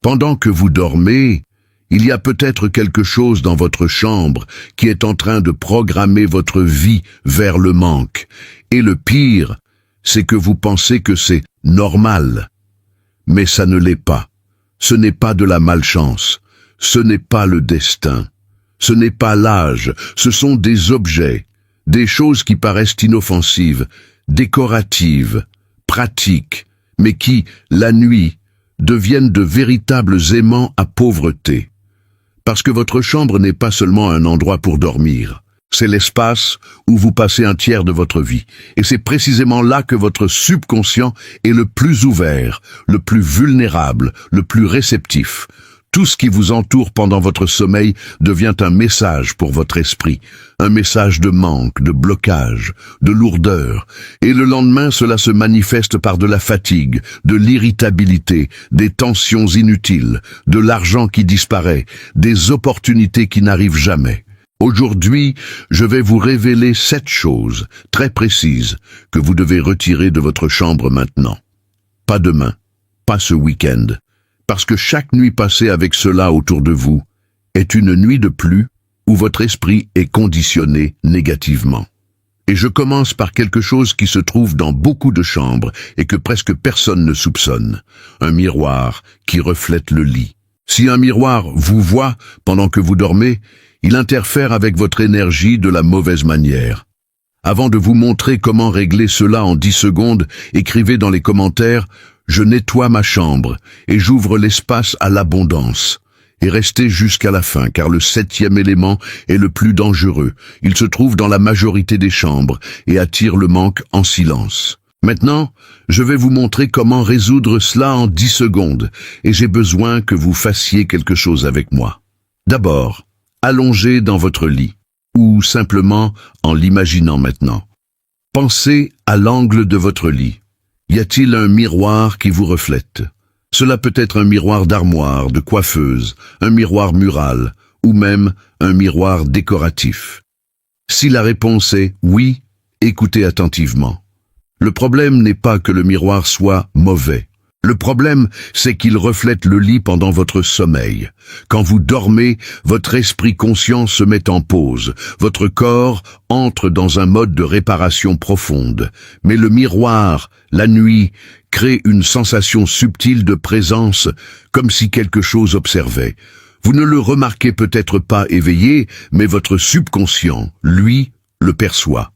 Pendant que vous dormez, il y a peut-être quelque chose dans votre chambre qui est en train de programmer votre vie vers le manque. Et le pire, c'est que vous pensez que c'est normal. Mais ça ne l'est pas. Ce n'est pas de la malchance. Ce n'est pas le destin. Ce n'est pas l'âge. Ce sont des objets, des choses qui paraissent inoffensives, décoratives, pratiques, mais qui, la nuit, deviennent de véritables aimants à pauvreté. Parce que votre chambre n'est pas seulement un endroit pour dormir. C'est l'espace où vous passez un tiers de votre vie. Et c'est précisément là que votre subconscient est le plus ouvert, le plus vulnérable, le plus réceptif. Tout ce qui vous entoure pendant votre sommeil devient un message pour votre esprit, un message de manque, de blocage, de lourdeur. Et le lendemain, cela se manifeste par de la fatigue, de l'irritabilité, des tensions inutiles, de l'argent qui disparaît, des opportunités qui n'arrivent jamais. Aujourd'hui, je vais vous révéler 7 choses très précises que vous devez retirer de votre chambre maintenant. Pas demain, pas ce week-end, parce que chaque nuit passée avec cela autour de vous est une nuit de plus où votre esprit est conditionné négativement. Et je commence par quelque chose qui se trouve dans beaucoup de chambres et que presque personne ne soupçonne. Un miroir qui reflète le lit. Si un miroir vous voit pendant que vous dormez, il interfère avec votre énergie de la mauvaise manière. Avant de vous montrer comment régler cela en 10 secondes, écrivez dans les commentaires « Je nettoie ma chambre et j'ouvre l'espace à l'abondance ». Et restez jusqu'à la fin, car le 7e élément est le plus dangereux. Il se trouve dans la majorité des chambres et attire le manque en silence. Maintenant, je vais vous montrer comment résoudre cela en 10 secondes, et j'ai besoin que vous fassiez quelque chose avec moi. D'abord, allongé dans votre lit, ou simplement en l'imaginant maintenant. Pensez à l'angle de votre lit. Y a-t-il un miroir qui vous reflète? Cela peut être un miroir d'armoire, de coiffeuse, un miroir mural, ou même un miroir décoratif. Si la réponse est oui, écoutez attentivement. Le problème n'est pas que le miroir soit mauvais. Le problème, c'est qu'il reflète le lit pendant votre sommeil. Quand vous dormez, votre esprit conscient se met en pause. Votre corps entre dans un mode de réparation profonde. Mais le miroir, la nuit, crée une sensation subtile de présence, comme si quelque chose observait. Vous ne le remarquez peut-être pas éveillé, mais votre subconscient, lui, le perçoit.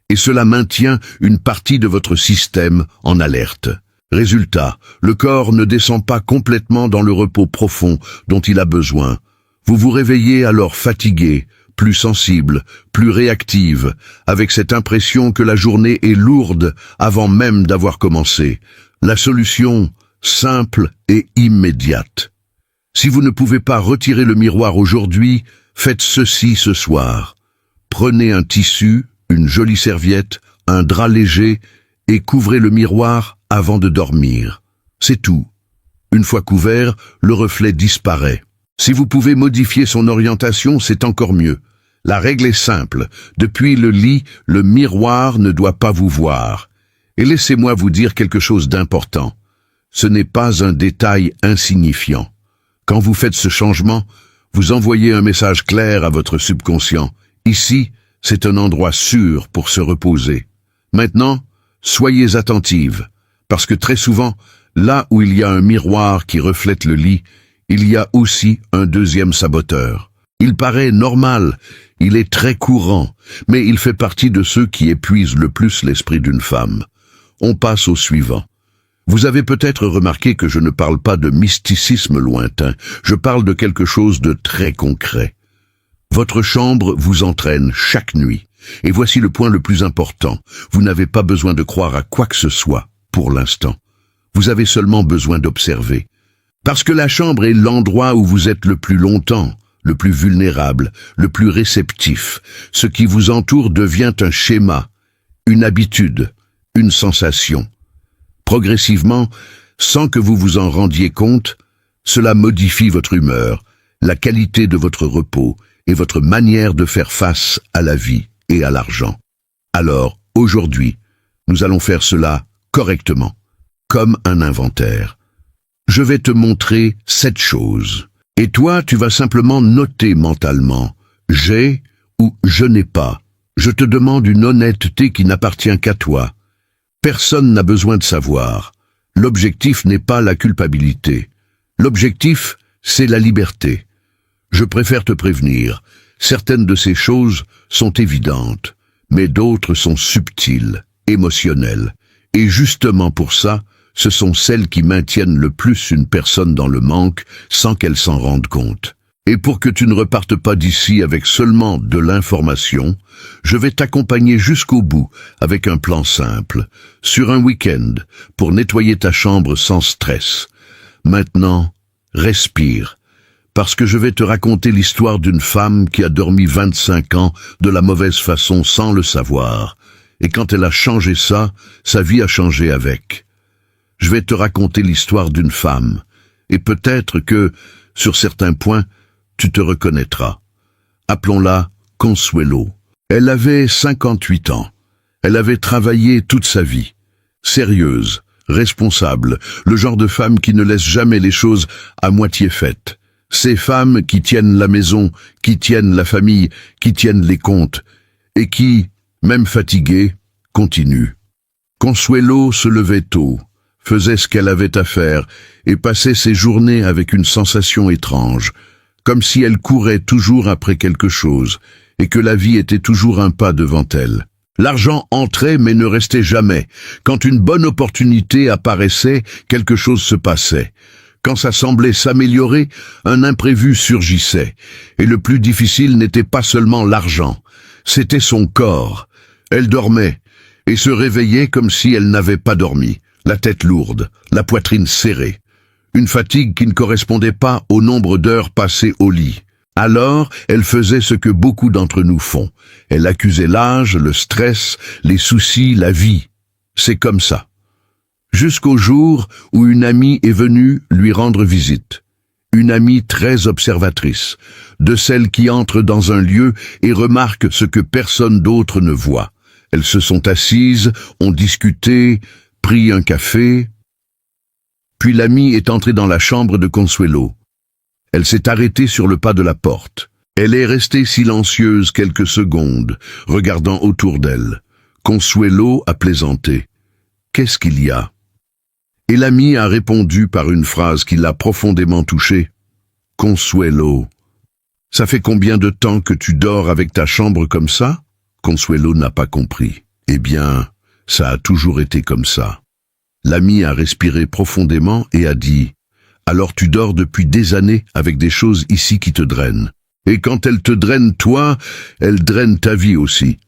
Et cela maintient une partie de votre système en alerte. Résultat, le corps ne descend pas complètement dans le repos profond dont il a besoin. Vous vous réveillez alors fatigué, plus sensible, plus réactive, avec cette impression que la journée est lourde avant même d'avoir commencé. La solution, simple et immédiate. Si vous ne pouvez pas retirer le miroir aujourd'hui, faites ceci ce soir. Prenez un tissu, une jolie serviette, un drap léger et couvrez le miroir avant de dormir. C'est tout. Une fois couvert, le reflet disparaît. Si vous pouvez modifier son orientation, c'est encore mieux. La règle est simple. Depuis le lit, le miroir ne doit pas vous voir. Et laissez-moi vous dire quelque chose d'important. Ce n'est pas un détail insignifiant. Quand vous faites ce changement, vous envoyez un message clair à votre subconscient. Ici, c'est un endroit sûr pour se reposer. Maintenant, soyez attentive. Parce que très souvent, là où il y a un miroir qui reflète le lit, il y a aussi un deuxième saboteur. Il paraît normal, il est très courant, mais il fait partie de ceux qui épuisent le plus l'esprit d'une femme. On passe au suivant. Vous avez peut-être remarqué que je ne parle pas de mysticisme lointain, je parle de quelque chose de très concret. Votre chambre vous entraîne chaque nuit. Et voici le point le plus important. Vous n'avez pas besoin de croire à quoi que ce soit. Pour l'instant. Vous avez seulement besoin d'observer. Parce que la chambre est l'endroit où vous êtes le plus longtemps, le plus vulnérable, le plus réceptif. Ce qui vous entoure devient un schéma, une habitude, une sensation. Progressivement, sans que vous vous en rendiez compte, cela modifie votre humeur, la qualité de votre repos et votre manière de faire face à la vie et à l'argent. Alors, aujourd'hui, nous allons faire cela correctement, comme un inventaire. Je vais te montrer 7 choses. Et toi, tu vas simplement noter mentalement « j'ai » ou « je n'ai pas ». Je te demande une honnêteté qui n'appartient qu'à toi. Personne n'a besoin de savoir. L'objectif n'est pas la culpabilité. L'objectif, c'est la liberté. Je préfère te prévenir. Certaines de ces choses sont évidentes, mais d'autres sont subtiles, émotionnelles. Et justement pour ça, ce sont celles qui maintiennent le plus une personne dans le manque sans qu'elle s'en rende compte. Et pour que tu ne repartes pas d'ici avec seulement de l'information, je vais t'accompagner jusqu'au bout avec un plan simple, sur un week-end, pour nettoyer ta chambre sans stress. Maintenant, respire, parce que je vais te raconter l'histoire d'une femme qui a dormi 25 ans de la mauvaise façon sans le savoir. Et quand elle a changé ça, sa vie a changé avec. Je vais te raconter l'histoire d'une femme, et peut-être que, sur certains points, tu te reconnaîtras. Appelons-la Consuelo. Elle avait 58 ans. Elle avait travaillé toute sa vie. Sérieuse, responsable, le genre de femme qui ne laisse jamais les choses à moitié faites. Ces femmes qui tiennent la maison, qui tiennent la famille, qui tiennent les comptes, et qui, même fatiguée, continuent. Consuelo se levait tôt, faisait ce qu'elle avait à faire, et passait ses journées avec une sensation étrange, comme si elle courait toujours après quelque chose, et que la vie était toujours un pas devant elle. L'argent entrait mais ne restait jamais. Quand une bonne opportunité apparaissait, quelque chose se passait. Quand ça semblait s'améliorer, un imprévu surgissait. Et le plus difficile n'était pas seulement l'argent, c'était son corps. Elle dormait, et se réveillait comme si elle n'avait pas dormi, la tête lourde, la poitrine serrée. Une fatigue qui ne correspondait pas au nombre d'heures passées au lit. Alors, elle faisait ce que beaucoup d'entre nous font. Elle accusait l'âge, le stress, les soucis, la vie. C'est comme ça. Jusqu'au jour où une amie est venue lui rendre visite. Une amie très observatrice, de celles qui entrent dans un lieu et remarquent ce que personne d'autre ne voit. Elles se sont assises, ont discuté, pris un café. Puis l'amie est entrée dans la chambre de Consuelo. Elle s'est arrêtée sur le pas de la porte. Elle est restée silencieuse quelques secondes, regardant autour d'elle. Consuelo a plaisanté. « Qu'est-ce qu'il y a ?» Et l'amie a répondu par une phrase qui l'a profondément touchée. « Consuelo, ça fait combien de temps que tu dors avec ta chambre comme ça ?» Consuelo n'a pas compris. « Eh bien, ça a toujours été comme ça. » L'amie a respiré profondément et a dit « Alors tu dors depuis des années avec des choses ici qui te drainent. Et quand elles te drainent toi, elles drainent ta vie aussi. »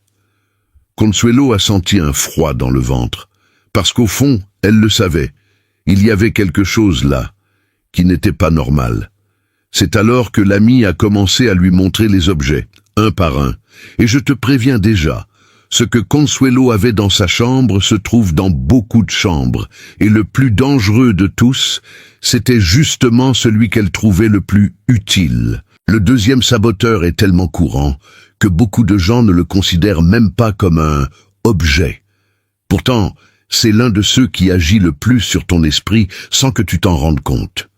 Consuelo a senti un froid dans le ventre, parce qu'au fond, elle le savait. Il y avait quelque chose là, qui n'était pas normal. C'est alors que l'amie a commencé à lui montrer les objets, un par un. Et je te préviens déjà, ce que Consuelo avait dans sa chambre se trouve dans beaucoup de chambres, et le plus dangereux de tous, c'était justement celui qu'elle trouvait le plus utile. Le deuxième saboteur est tellement courant que beaucoup de gens ne le considèrent même pas comme un objet. Pourtant, c'est l'un de ceux qui agit le plus sur ton esprit sans que tu t'en rendes compte.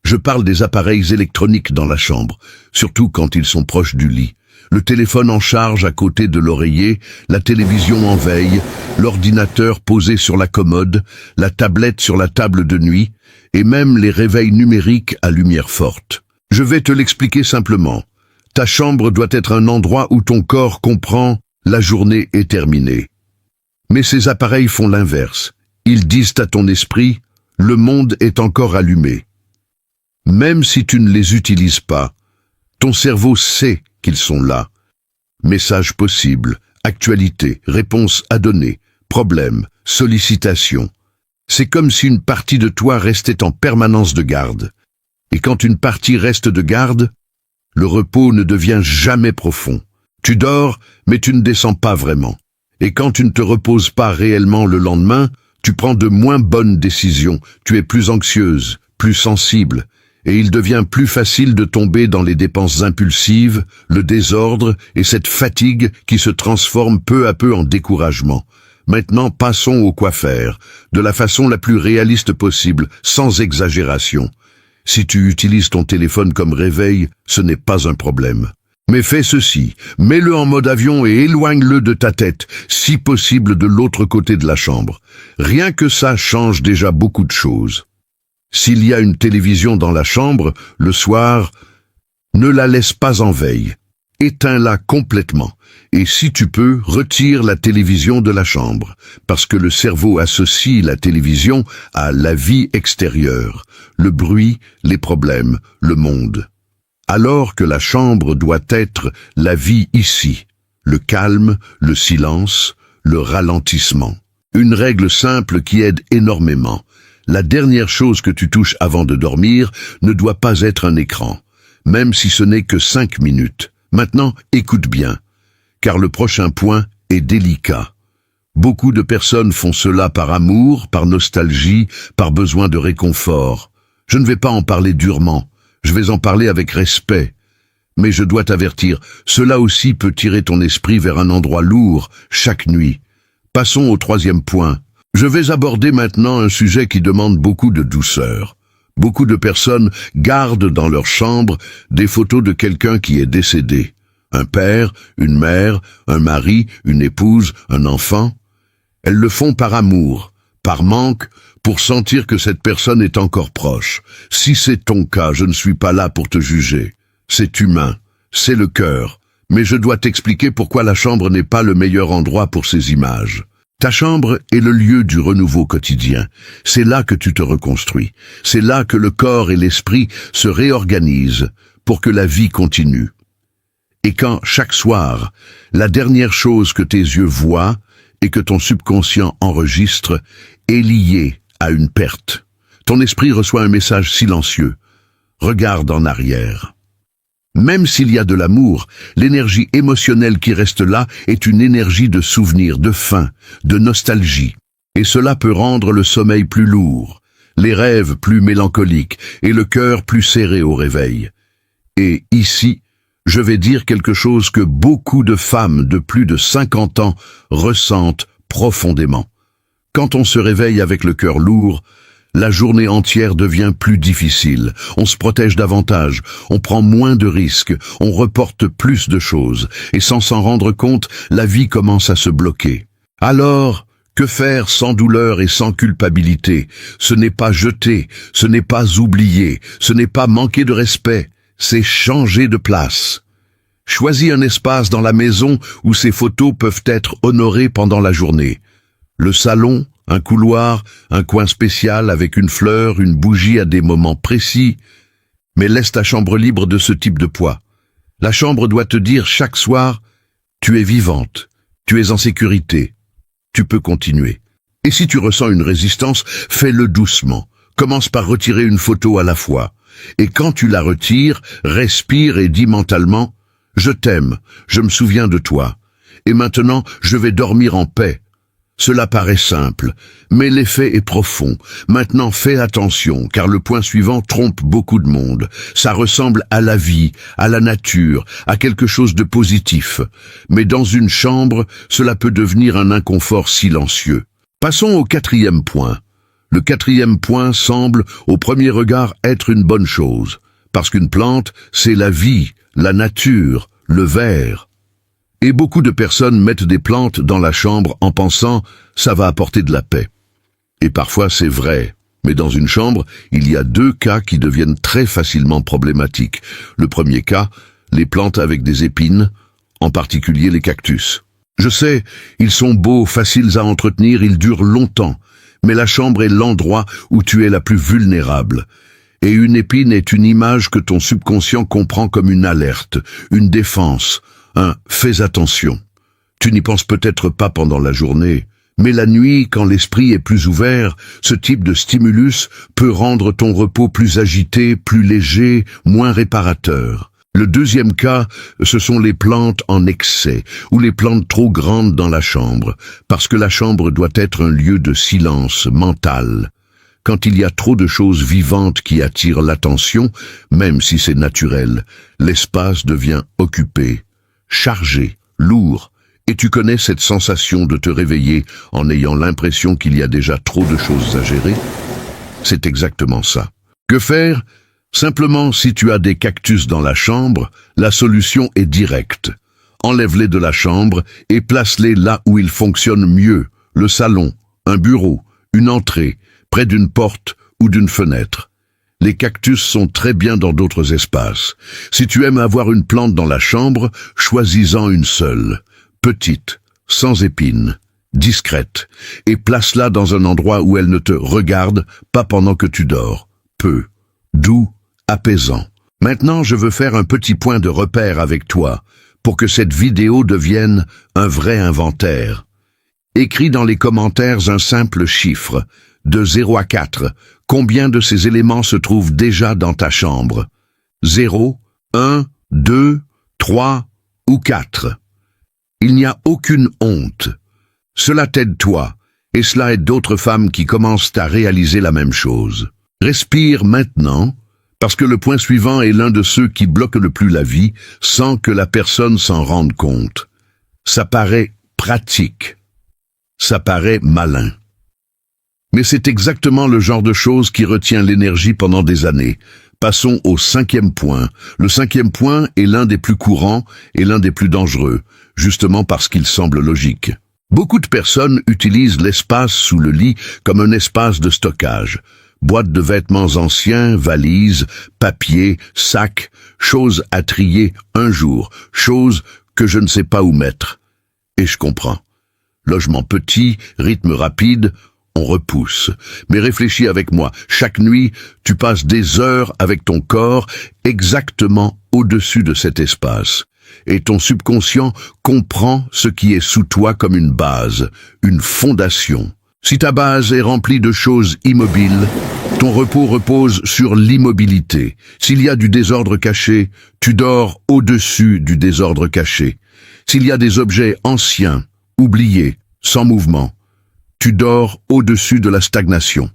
Je parle des appareils électroniques dans la chambre, surtout quand ils sont proches du lit. Le téléphone en charge à côté de l'oreiller, la télévision en veille, l'ordinateur posé sur la commode, la tablette sur la table de nuit, et même les réveils numériques à lumière forte. Je vais te l'expliquer simplement. Ta chambre doit être un endroit où ton corps comprend « la journée est terminée ». Mais ces appareils font l'inverse. Ils disent à ton esprit « le monde est encore allumé ». Même si tu ne les utilises pas, ton cerveau sait qu'ils sont là. Messages possibles, actualité, réponses à donner, problèmes, sollicitations. C'est comme si une partie de toi restait en permanence de garde. Et quand une partie reste de garde, le repos ne devient jamais profond. Tu dors, mais tu ne descends pas vraiment. Et quand tu ne te reposes pas réellement le lendemain, tu prends de moins bonnes décisions, tu es plus anxieuse, plus sensible, et il devient plus facile de tomber dans les dépenses impulsives, le désordre et cette fatigue qui se transforme peu à peu en découragement. Maintenant, passons au quoi faire, de la façon la plus réaliste possible, sans exagération. Si tu utilises ton téléphone comme réveil, ce n'est pas un problème. Mais fais ceci, mets-le en mode avion et éloigne-le de ta tête, si possible de l'autre côté de la chambre. Rien que ça change déjà beaucoup de choses. S'il y a une télévision dans la chambre, le soir, ne la laisse pas en veille. Éteins-la complètement. Et si tu peux, retire la télévision de la chambre, parce que le cerveau associe la télévision à la vie extérieure, le bruit, les problèmes, le monde. Alors que la chambre doit être la vie ici, le calme, le silence, le ralentissement. Une règle simple qui aide énormément. La dernière chose que tu touches avant de dormir ne doit pas être un écran, même si ce n'est que 5 minutes. Maintenant, écoute bien, car le prochain point est délicat. Beaucoup de personnes font cela par amour, par nostalgie, par besoin de réconfort. Je ne vais pas en parler durement, je vais en parler avec respect. Mais je dois t'avertir, cela aussi peut tirer ton esprit vers un endroit lourd, chaque nuit. Passons au 3e point. Je vais aborder maintenant un sujet qui demande beaucoup de douceur. Beaucoup de personnes gardent dans leur chambre des photos de quelqu'un qui est décédé. Un père, une mère, un mari, une épouse, un enfant. Elles le font par amour, par manque, pour sentir que cette personne est encore proche. Si c'est ton cas, je ne suis pas là pour te juger. C'est humain, c'est le cœur. Mais je dois t'expliquer pourquoi la chambre n'est pas le meilleur endroit pour ces images. Ta chambre est le lieu du renouveau quotidien. C'est là que tu te reconstruis. C'est là que le corps et l'esprit se réorganisent pour que la vie continue. Et quand, chaque soir, la dernière chose que tes yeux voient et que ton subconscient enregistre est liée à une perte, ton esprit reçoit un message silencieux. Regarde en arrière. Même s'il y a de l'amour, l'énergie émotionnelle qui reste là est une énergie de souvenir, de faim, de nostalgie. Et cela peut rendre le sommeil plus lourd, les rêves plus mélancoliques et le cœur plus serré au réveil. Et ici, je vais dire quelque chose que beaucoup de femmes de plus de 50 ans ressentent profondément. Quand on se réveille avec le cœur lourd, la journée entière devient plus difficile. On se protège davantage, on prend moins de risques, on reporte plus de choses, et sans s'en rendre compte, la vie commence à se bloquer. Alors, que faire sans douleur et sans culpabilité? Ce n'est pas jeter, ce n'est pas oublier, ce n'est pas manquer de respect, c'est changer de place. Choisis un espace dans la maison où ces photos peuvent être honorées pendant la journée. Le salon, un couloir, un coin spécial avec une fleur, une bougie à des moments précis, mais laisse ta chambre libre de ce type de poids. La chambre doit te dire chaque soir, tu es vivante, tu es en sécurité, tu peux continuer. Et si tu ressens une résistance, fais-le doucement. Commence par retirer une photo à la fois. Et quand tu la retires, respire et dis mentalement, je t'aime, je me souviens de toi. Et maintenant, je vais dormir en paix. Cela paraît simple, mais l'effet est profond. Maintenant, fais attention, car le point suivant trompe beaucoup de monde. Ça ressemble à la vie, à la nature, à quelque chose de positif. Mais dans une chambre, cela peut devenir un inconfort silencieux. Passons au 4e point. Le 4e point semble, au premier regard, être une bonne chose. Parce qu'une plante, c'est la vie, la nature, le vert. Et beaucoup de personnes mettent des plantes dans la chambre en pensant « ça va apporter de la paix ». Et parfois c'est vrai, mais dans une chambre, il y a 2 cas qui deviennent très facilement problématiques. Le premier cas, les plantes avec des épines, en particulier les cactus. Je sais, ils sont beaux, faciles à entretenir, ils durent longtemps, mais la chambre est l'endroit où tu es la plus vulnérable. Et une épine est une image que ton subconscient comprend comme une alerte, une défense, un « fais attention ». Tu n'y penses peut-être pas pendant la journée, mais la nuit, quand l'esprit est plus ouvert, ce type de stimulus peut rendre ton repos plus agité, plus léger, moins réparateur. Le deuxième cas, ce sont les plantes en excès, ou les plantes trop grandes dans la chambre, parce que la chambre doit être un lieu de silence mental. Quand il y a trop de choses vivantes qui attirent l'attention, même si c'est naturel, l'espace devient occupé, chargé, lourd, Et tu connais cette sensation de te réveiller en ayant l'impression qu'il y a déjà trop de choses à gérer? C'est exactement ça. Que faire? Simplement, si tu as des cactus dans la chambre, la solution est directe. Enlève-les de la chambre et place-les là où ils fonctionnent mieux, le salon, un bureau, une entrée, près d'une porte ou d'une fenêtre. Les cactus sont très bien dans d'autres espaces. Si tu aimes avoir une plante dans la chambre, choisis-en une seule, petite, sans épines, discrète, et place-la dans un endroit où elle ne te regarde pas pendant que tu dors. Peu, doux, apaisant. Maintenant, je veux faire un petit point de repère avec toi pour que cette vidéo devienne un vrai inventaire. Écris dans les commentaires un simple chiffre, de 0 à 4. Combien de ces éléments se trouvent déjà dans ta chambre? 0, 1, 2, 3 ou 4. Il n'y a aucune honte. Cela t'aide toi, et cela aide d'autres femmes qui commencent à réaliser la même chose. Respire maintenant, parce que le point suivant est l'un de ceux qui bloquent le plus la vie sans que la personne s'en rende compte. Ça paraît pratique. Ça paraît malin. Mais c'est exactement le genre de chose qui retient l'énergie pendant des années. Passons au 5e point. Le 5e point est l'un des plus courants et l'un des plus dangereux, justement parce qu'il semble logique. Beaucoup de personnes utilisent l'espace sous le lit comme un espace de stockage. Boîte de vêtements anciens, valises, papier, sacs, choses à trier un jour, choses que je ne sais pas où mettre. Et je comprends. Logement petit, rythme rapide, on repousse. Mais réfléchis avec moi. Chaque nuit, tu passes des heures avec ton corps exactement au-dessus de cet espace. Et ton subconscient comprend ce qui est sous toi comme une base, une fondation. Si ta base est remplie de choses immobiles, ton repos repose sur l'immobilité. S'il y a du désordre caché, tu dors au-dessus du désordre caché. S'il y a des objets anciens, oubliés, sans mouvement, tu dors au-dessus de la stagnation.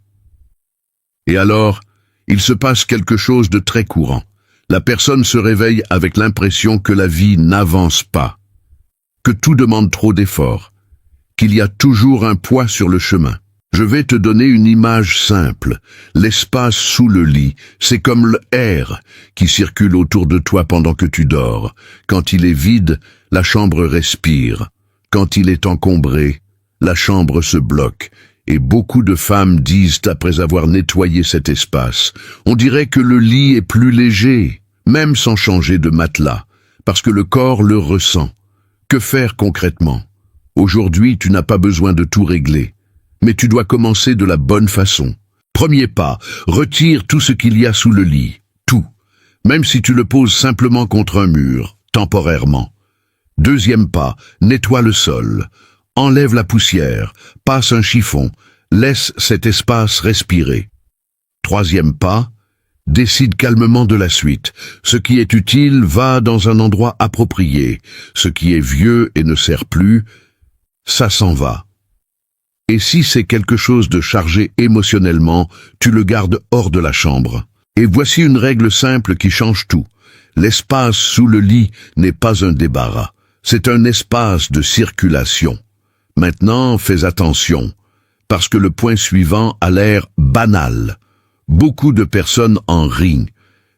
Et alors, il se passe quelque chose de très courant. La personne se réveille avec l'impression que la vie n'avance pas, que tout demande trop d'efforts, qu'il y a toujours un poids sur le chemin. Je vais te donner une image simple. L'espace sous le lit, c'est comme l'air qui circule autour de toi pendant que tu dors. Quand il est vide, la chambre respire. Quand il est encombré, la chambre se bloque. Et beaucoup de femmes disent, après avoir nettoyé cet espace, on dirait que le lit est plus léger, même sans changer de matelas, parce que le corps le ressent. Que faire concrètement? Aujourd'hui, tu n'as pas besoin de tout régler, mais tu dois commencer de la bonne façon. Premier pas, retire tout ce qu'il y a sous le lit, tout, même si tu le poses simplement contre un mur, temporairement. Deuxième pas, nettoie le sol. Enlève la poussière, passe un chiffon, laisse cet espace respirer. Troisième pas, décide calmement de la suite. Ce qui est utile va dans un endroit approprié. Ce qui est vieux et ne sert plus, ça s'en va. Et si c'est quelque chose de chargé émotionnellement, tu le gardes hors de la chambre. Et voici une règle simple qui change tout. L'espace sous le lit n'est pas un débarras. C'est un espace de circulation. Maintenant, fais attention, parce que le point suivant a l'air banal. Beaucoup de personnes en rient,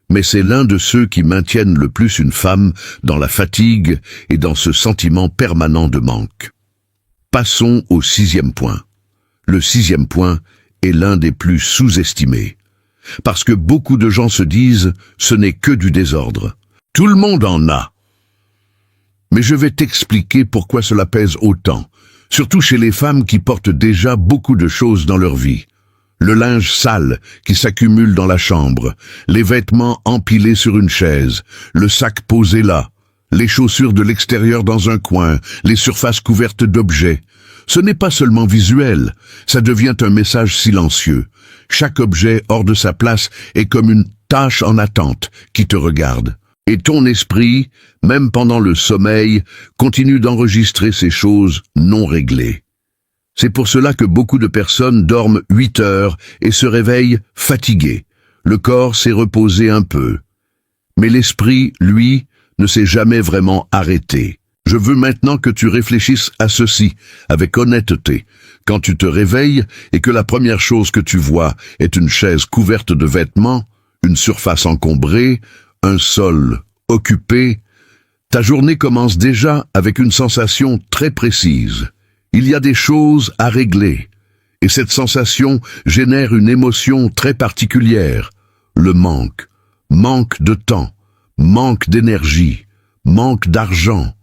mais c'est l'un de ceux qui maintiennent le plus une femme dans la fatigue et dans ce sentiment permanent de manque. Passons au 6e point. Le 6e point est l'un des plus sous-estimés, parce que beaucoup de gens se disent « ce n'est que du désordre ». Tout le monde en a. Mais je vais t'expliquer pourquoi cela pèse autant. Surtout chez les femmes qui portent déjà beaucoup de choses dans leur vie. Le linge sale qui s'accumule dans la chambre, les vêtements empilés sur une chaise, le sac posé là, les chaussures de l'extérieur dans un coin, les surfaces couvertes d'objets. Ce n'est pas seulement visuel, ça devient un message silencieux. Chaque objet hors de sa place est comme une tâche en attente qui te regarde. Et ton esprit, même pendant le sommeil, continue d'enregistrer ces choses non réglées. C'est pour cela que beaucoup de personnes dorment 8 heures et se réveillent fatiguées. Le corps s'est reposé un peu. Mais l'esprit, lui, ne s'est jamais vraiment arrêté. Je veux maintenant que tu réfléchisses à ceci, avec honnêteté. Quand tu te réveilles et que la première chose que tu vois est une chaise couverte de vêtements, une surface encombrée, un sol occupé, ta journée commence déjà avec une sensation très précise. Il y a des choses à régler, et cette sensation génère une émotion très particulière. Le manque de temps, manque d'énergie, manque d'argent,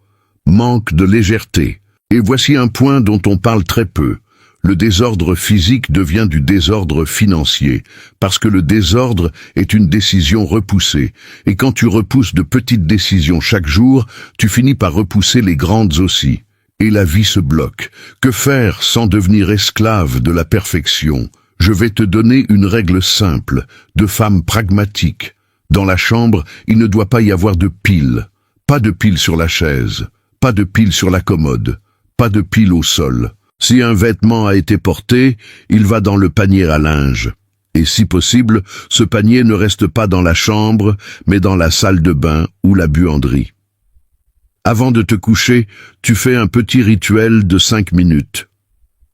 manque de légèreté. Et voici un point dont on parle très peu. Le désordre physique devient du désordre financier, parce que le désordre est une décision repoussée. Et quand tu repousses de petites décisions chaque jour, tu finis par repousser les grandes aussi. Et la vie se bloque. Que faire sans devenir esclave de la perfection? Je vais te donner une règle simple, de femme pragmatique. Dans la chambre, il ne doit pas y avoir de piles. Pas de piles sur la chaise, pas de piles sur la commode, pas de piles au sol. Si un vêtement a été porté, il va dans le panier à linge. Et si possible, ce panier ne reste pas dans la chambre, mais dans la salle de bain ou la buanderie. Avant de te coucher, tu fais un petit rituel de 5 minutes.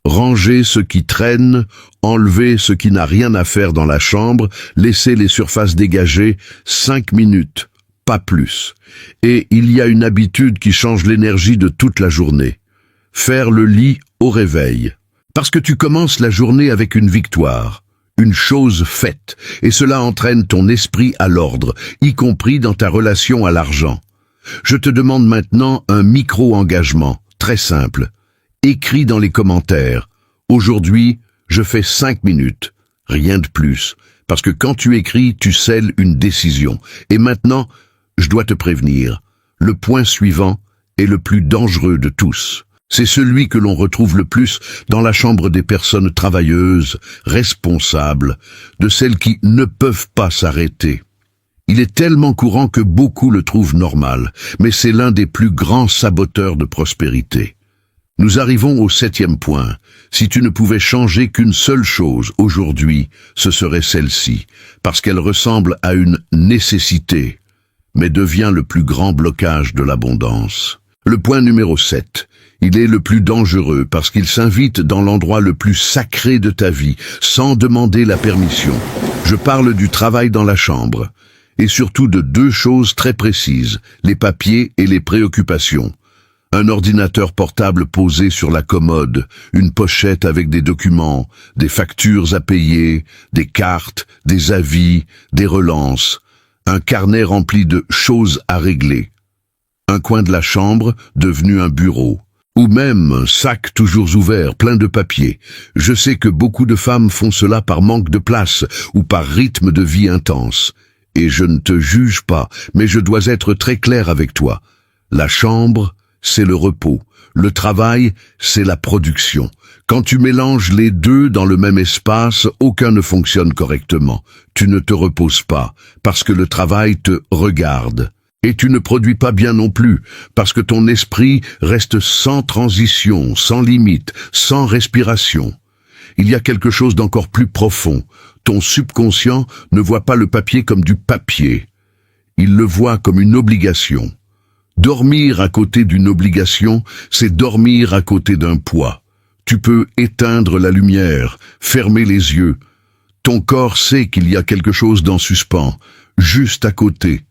Ranger ce qui traîne, enlever ce qui n'a rien à faire dans la chambre, laisser les surfaces dégagées, 5 minutes, pas plus. Et il y a une habitude qui change l'énergie de toute la journée. Faire le lit au réveil. Parce que tu commences la journée avec une victoire, une chose faite, et cela entraîne ton esprit à l'ordre, y compris dans ta relation à l'argent. Je te demande maintenant un micro-engagement, très simple. Écris dans les commentaires. Aujourd'hui, je fais 5 minutes. Rien de plus. Parce que quand tu écris, tu scelles une décision. Et maintenant, je dois te prévenir. Le point suivant est le plus dangereux de tous. C'est celui que l'on retrouve le plus dans la chambre des personnes travailleuses, responsables, de celles qui ne peuvent pas s'arrêter. Il est tellement courant que beaucoup le trouvent normal, mais c'est l'un des plus grands saboteurs de prospérité. Nous arrivons au 7e point. Si tu ne pouvais changer qu'une seule chose aujourd'hui, ce serait celle-ci, parce qu'elle ressemble à une nécessité, mais devient le plus grand blocage de l'abondance. Le point numéro 7. Il est le plus dangereux parce qu'il s'invite dans l'endroit le plus sacré de ta vie, sans demander la permission. Je parle du travail dans la chambre, et surtout de 2 choses très précises, les papiers et les préoccupations. Un ordinateur portable posé sur la commode, une pochette avec des documents, des factures à payer, des cartes, des avis, des relances, un carnet rempli de choses à régler. Un coin de la chambre devenu un bureau. Ou même un sac toujours ouvert, plein de papiers. Je sais que beaucoup de femmes font cela par manque de place ou par rythme de vie intense. Et je ne te juge pas, mais je dois être très clair avec toi. La chambre, c'est le repos. Le travail, c'est la production. Quand tu mélanges les deux dans le même espace, aucun ne fonctionne correctement. Tu ne te reposes pas, parce que le travail te regarde. Et tu ne produis pas bien non plus, parce que ton esprit reste sans transition, sans limite, sans respiration. Il y a quelque chose d'encore plus profond. Ton subconscient ne voit pas le papier comme du papier. Il le voit comme une obligation. Dormir à côté d'une obligation, c'est dormir à côté d'un poids. Tu peux éteindre la lumière, fermer les yeux. Ton corps sait qu'il y a quelque chose d'en suspens, juste à côté.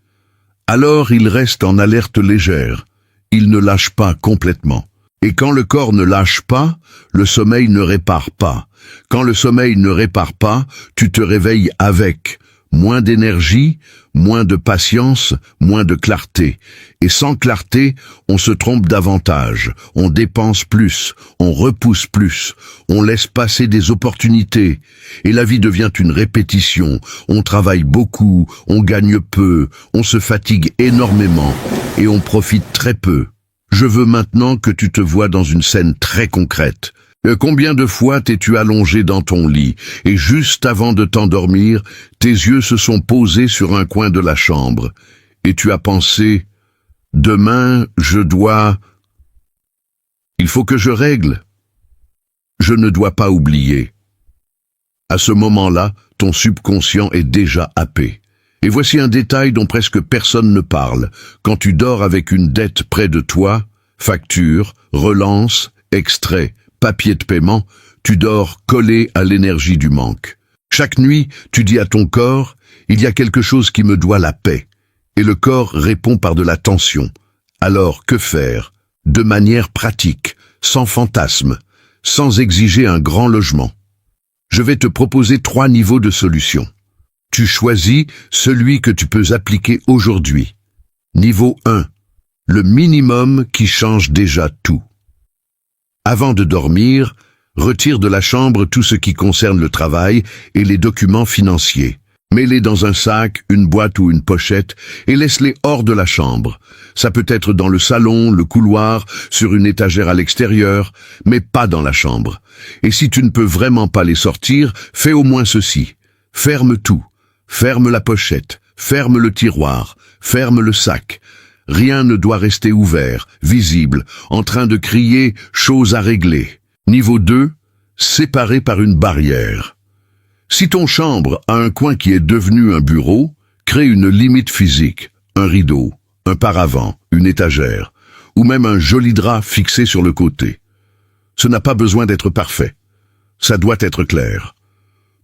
Alors il reste en alerte légère. Il ne lâche pas complètement. Et quand le corps ne lâche pas, le sommeil ne répare pas. Quand le sommeil ne répare pas, tu te réveilles avec moins d'énergie, moins de patience, moins de clarté. Et sans clarté, on se trompe davantage, on dépense plus, on repousse plus, on laisse passer des opportunités. Et la vie devient une répétition. On travaille beaucoup, on gagne peu, on se fatigue énormément et on profite très peu. Je veux maintenant que tu te vois dans une scène très concrète. Combien de fois t'es-tu allongé dans ton lit et juste avant de t'endormir, tes yeux se sont posés sur un coin de la chambre et tu as pensé « Demain, il faut que je règle. Je ne dois pas oublier. » À ce moment-là, ton subconscient est déjà happé. Et voici un détail dont presque personne ne parle. Quand tu dors avec une dette près de toi, Facture, relance, extrait, papier de paiement, tu dors collé à l'énergie du manque. Chaque nuit, tu dis à ton corps, il y a quelque chose qui me doit la paix. Et le corps répond par de la tension. Alors, que faire? De manière pratique, sans fantasme, sans exiger un grand logement. Je vais te proposer 3 niveaux de solution. Tu choisis celui que tu peux appliquer aujourd'hui. Niveau 1. Le minimum qui change déjà tout. Avant de dormir, retire de la chambre tout ce qui concerne le travail et les documents financiers. Mets-les dans un sac, une boîte ou une pochette et laisse-les hors de la chambre. Ça peut être dans le salon, le couloir, sur une étagère à l'extérieur, mais pas dans la chambre. Et si tu ne peux vraiment pas les sortir, fais au moins ceci. Ferme tout. Ferme la pochette. Ferme le tiroir. Ferme le sac. Rien ne doit rester ouvert, visible, en train de crier « chose à régler ». Niveau 2, séparé par une barrière. Si ton chambre a un coin qui est devenu un bureau, crée une limite physique, un rideau, un paravent, une étagère, ou même un joli drap fixé sur le côté. Ce n'a pas besoin d'être parfait. Ça doit être clair.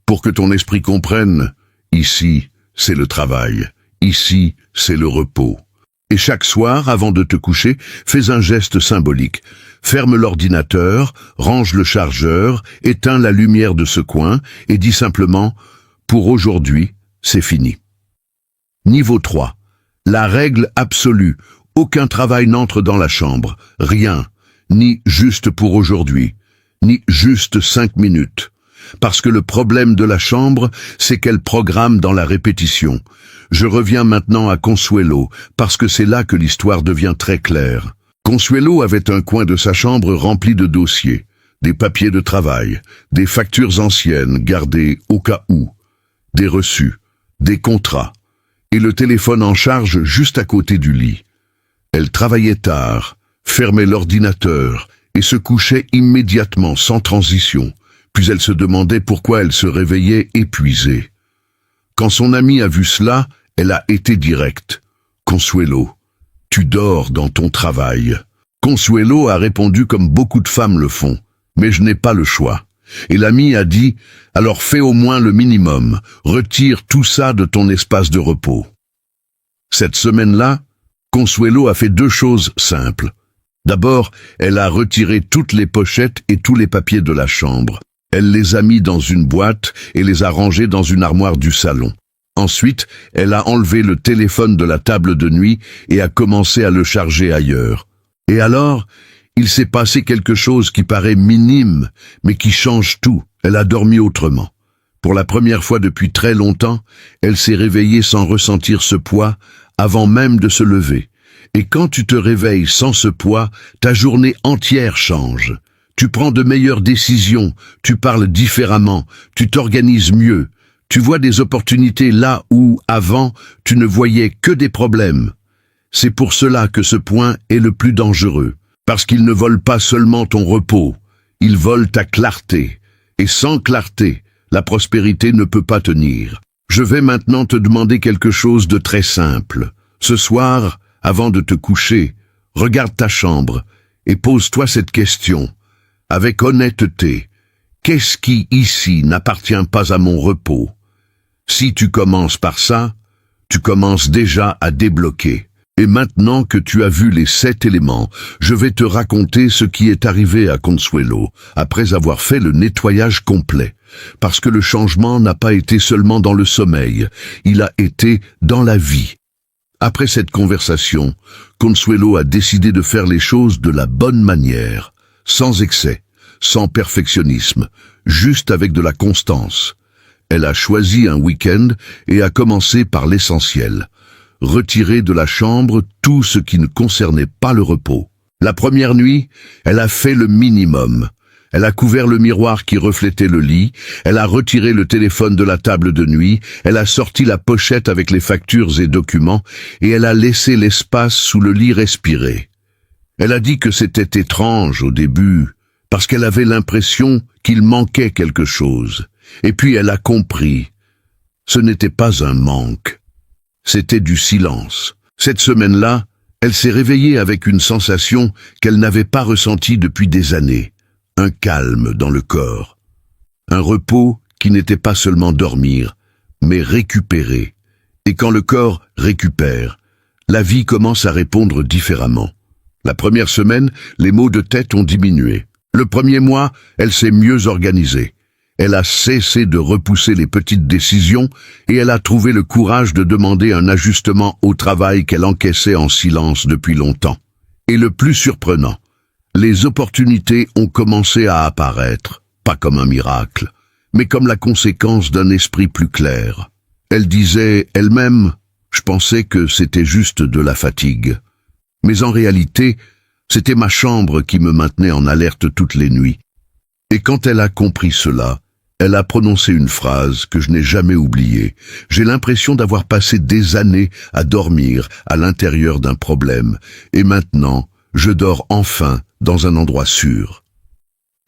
Pour que ton esprit comprenne, ici, c'est le travail, ici, c'est le repos. Et chaque soir, avant de te coucher, fais un geste symbolique. Ferme l'ordinateur, range le chargeur, éteins la lumière de ce coin et dis simplement « Pour aujourd'hui, c'est fini ». Niveau 3. La règle absolue. Aucun travail n'entre dans la chambre. Rien. Ni juste pour aujourd'hui. Ni juste 5 minutes. Parce que le problème de la chambre, c'est qu'elle programme dans la répétition. Je reviens maintenant à Consuelo, parce que c'est là que l'histoire devient très claire. Consuelo avait un coin de sa chambre rempli de dossiers, des papiers de travail, des factures anciennes gardées au cas où, des reçus, des contrats, et le téléphone en charge juste à côté du lit. Elle travaillait tard, fermait l'ordinateur et se couchait immédiatement sans transition, puis elle se demandait pourquoi elle se réveillait épuisée. Quand son amie a vu cela, elle a été directe. « Consuelo, tu dors dans ton travail. » Consuelo a répondu comme beaucoup de femmes le font. « Mais je n'ai pas le choix. » Et l'amie a dit « Alors fais au moins le minimum. Retire tout ça de ton espace de repos. » Cette semaine-là, Consuelo a fait 2 choses simples. D'abord, elle a retiré toutes les pochettes et tous les papiers de la chambre. Elle les a mis dans une boîte et les a rangés dans une armoire du salon. Ensuite, elle a enlevé le téléphone de la table de nuit et a commencé à le charger ailleurs. Et alors, il s'est passé quelque chose qui paraît minime, mais qui change tout. Elle a dormi autrement. Pour la première fois depuis très longtemps, elle s'est réveillée sans ressentir ce poids, avant même de se lever. Et quand tu te réveilles sans ce poids, ta journée entière change. Tu prends de meilleures décisions, tu parles différemment, tu t'organises mieux, tu vois des opportunités là où, avant, tu ne voyais que des problèmes. C'est pour cela que ce point est le plus dangereux, parce qu'il ne vole pas seulement ton repos, il vole ta clarté. Et sans clarté, la prospérité ne peut pas tenir. Je vais maintenant te demander quelque chose de très simple. Ce soir, avant de te coucher, regarde ta chambre et pose-toi cette question. Avec honnêteté, qu'est-ce qui, ici, n'appartient pas à mon repos? Si tu commences par ça, tu commences déjà à débloquer. Et maintenant que tu as vu les 7 éléments, je vais te raconter ce qui est arrivé à Consuelo, après avoir fait le nettoyage complet. Parce que le changement n'a pas été seulement dans le sommeil, il a été dans la vie. Après cette conversation, Consuelo a décidé de faire les choses de la bonne manière. Sans excès, sans perfectionnisme, juste avec de la constance. Elle a choisi un week-end et a commencé par l'essentiel. Retirer de la chambre tout ce qui ne concernait pas le repos. La première nuit, elle a fait le minimum. Elle a couvert le miroir qui reflétait le lit, elle a retiré le téléphone de la table de nuit, elle a sorti la pochette avec les factures et documents, et elle a laissé l'espace sous le lit respirer. Elle a dit que c'était étrange au début, parce qu'elle avait l'impression qu'il manquait quelque chose. Et puis elle a compris. Ce n'était pas un manque. C'était du silence. Cette semaine-là, Elle s'est réveillée avec une sensation qu'elle n'avait pas ressentie depuis des années. Un calme dans le corps. Un repos qui n'était pas seulement dormir, mais récupérer. Et quand le corps récupère, la vie commence à répondre différemment. La première semaine, les maux de tête ont diminué. Le premier mois, elle s'est mieux organisée. Elle a cessé de repousser les petites décisions et elle a trouvé le courage de demander un ajustement au travail qu'elle encaissait en silence depuis longtemps. Et le plus surprenant, les opportunités ont commencé à apparaître, pas comme un miracle, mais comme la conséquence d'un esprit plus clair. Elle disait elle-même « Je pensais que c'était juste de la fatigue ». Mais en réalité, c'était ma chambre qui me maintenait en alerte toutes les nuits. Et quand elle a compris cela, elle a prononcé une phrase que je n'ai jamais oubliée. J'ai l'impression d'avoir passé des années à dormir à l'intérieur d'un problème, et maintenant, je dors enfin dans un endroit sûr.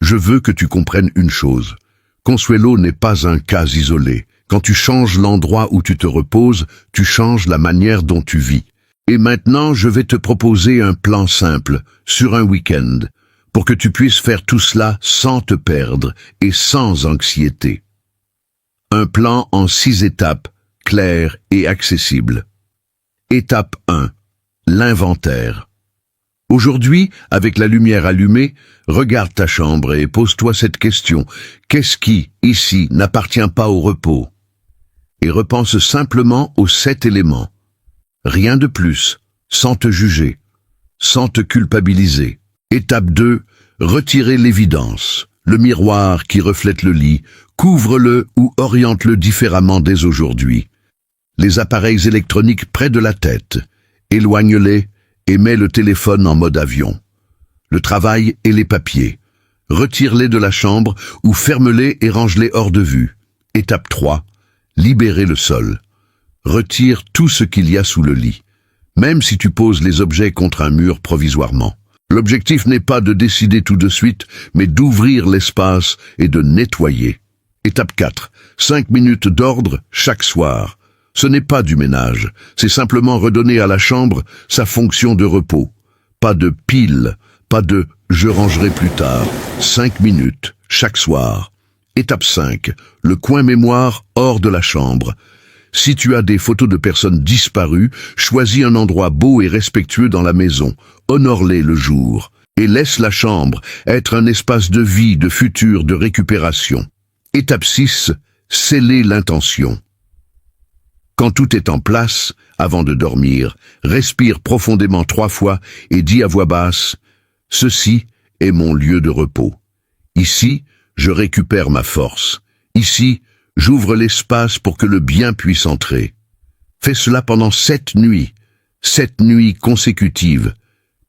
Je veux que tu comprennes une chose. Consuelo n'est pas un cas isolé. Quand tu changes l'endroit où tu te reposes, tu changes la manière dont tu vis. Et maintenant, je vais te proposer un plan simple, sur un week-end, pour que tu puisses faire tout cela sans te perdre et sans anxiété. Un plan en 6 étapes, claires et accessibles. Étape 1. L'inventaire. Aujourd'hui, avec la lumière allumée, regarde ta chambre et pose-toi cette question. Qu'est-ce qui, ici, n'appartient pas au repos? Et repense simplement aux 7 éléments. Rien de plus, sans te juger, sans te culpabiliser. Étape 2, retirer l'évidence. Le miroir qui reflète le lit, couvre-le ou oriente-le différemment dès aujourd'hui. Les appareils électroniques près de la tête, éloigne-les et mets le téléphone en mode avion. Le travail et les papiers, retire-les de la chambre ou ferme-les et range-les hors de vue. Étape 3, libérer le sol. Retire tout ce qu'il y a sous le lit, même si tu poses les objets contre un mur provisoirement. L'objectif n'est pas de décider tout de suite, mais d'ouvrir l'espace et de nettoyer. Étape 4. 5 minutes d'ordre chaque soir. Ce n'est pas du ménage, c'est simplement redonner à la chambre sa fonction de repos. Pas de pile, pas de « je rangerai plus tard ». 5 minutes chaque soir. Étape 5. Le coin mémoire hors de la chambre. Si tu as des photos de personnes disparues, choisis un endroit beau et respectueux dans la maison, honore-les le jour, et laisse la chambre être un espace de vie, de futur, de récupération. Étape 6, sceller l'intention. Quand tout est en place, avant de dormir, respire profondément 3 fois et dis à voix basse « Ceci est mon lieu de repos. Ici, je récupère ma force. Ici, j'ouvre l'espace pour que le bien puisse entrer. » Fais cela pendant 7 nuits consécutives,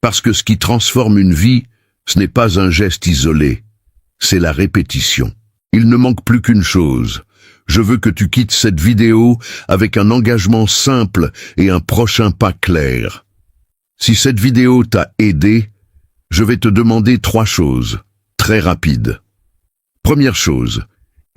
parce que ce qui transforme une vie, ce n'est pas un geste isolé, c'est la répétition. Il ne manque plus qu'une chose. Je veux que tu quittes cette vidéo avec un engagement simple et un prochain pas clair. Si cette vidéo t'a aidé, je vais te demander 3 choses, très rapides. Première chose,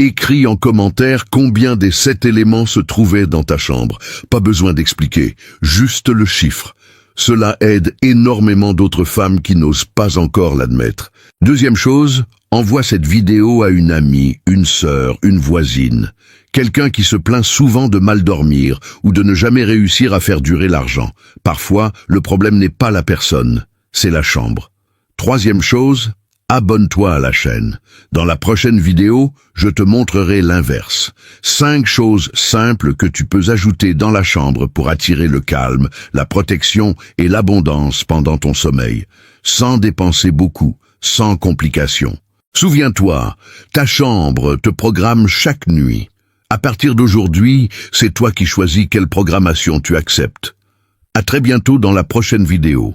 écris en commentaire combien des 7 éléments se trouvaient dans ta chambre. Pas besoin d'expliquer, juste le chiffre. Cela aide énormément d'autres femmes qui n'osent pas encore l'admettre. Deuxième chose, envoie cette vidéo à une amie, une sœur, une voisine. Quelqu'un qui se plaint souvent de mal dormir ou de ne jamais réussir à faire durer l'argent. Parfois, le problème n'est pas la personne, c'est la chambre. Troisième chose, abonne-toi à la chaîne. Dans la prochaine vidéo, je te montrerai l'inverse. 5 choses simples que tu peux ajouter dans la chambre pour attirer le calme, la protection et l'abondance pendant ton sommeil, sans dépenser beaucoup, sans complications. Souviens-toi, ta chambre te programme chaque nuit. À partir d'aujourd'hui, c'est toi qui choisis quelle programmation tu acceptes. À très bientôt dans la prochaine vidéo.